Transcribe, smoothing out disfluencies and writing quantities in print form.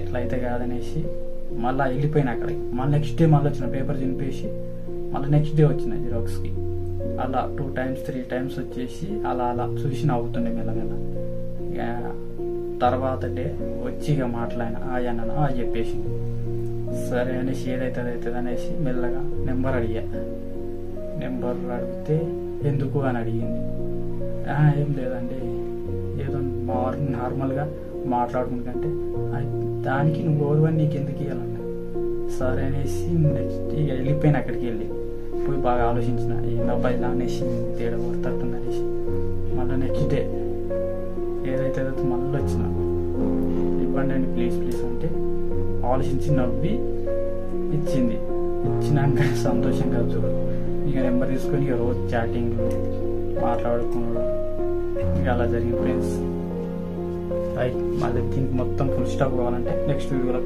ఎట్లయితే కాదనేసి మళ్ళీ వెళ్ళిపోయినా అక్కడికి. మళ్ళీ నెక్స్ట్ డే మళ్ళీ వచ్చిన పేపర్ చింపేసి మళ్ళీ నెక్స్ట్ డే వచ్చిన జిరాక్స్కి. అలా 2 times 3 times వచ్చేసి అలా అలా చూసి నవ్వుతుండే మెల్లమెల్ల. ఇక తర్వాత డే వచ్చి ఇక మాట్లాడిన అన్న చెప్పేసి సరే అనేసి ఏదైతే అవుతుంది అనేసి మెల్లగా నెంబర్ అడిగా. నెంబర్ అడిగితే ఎందుకు అని అడిగింది. ఏం లేదండి, ఏదో నార్మల్గా మాట్లాడుకుంటే దానికి నువ్వు ఓరువని నీకు ఎందుకు ఇవ్వాలంట. సరే అనేసి నెక్స్ట్ ఇక వెళ్ళిపోయిన. అక్కడికి వెళ్ళి పోయి బాగా ఆలోచించిన ఏందబ్బాయి ఇలా అనేసి తేడా పడుతుంది అనేసి. మళ్ళీ నెక్స్ట్ డే ఏదైతే మళ్ళీ వచ్చిన ఇవ్వండి అండి ప్లీజ్ ప్లీజ్ అంటే ఆలోచించి నవ్వి ఇచ్చింది. ఇచ్చినాక సంతోషంగా చూడు ఇక నెంబర్ తీసుకొని ఇక రోజు చాటింగ్లు మాట్లాడుకున్నాడు. ఇక అలా జరిగింది ఫ్రెండ్స్. మళ్ళీ దీనికి మొత్తం ఫుల్ స్టాప్ కావాలంటే నెక్స్ట్ వీడియోలో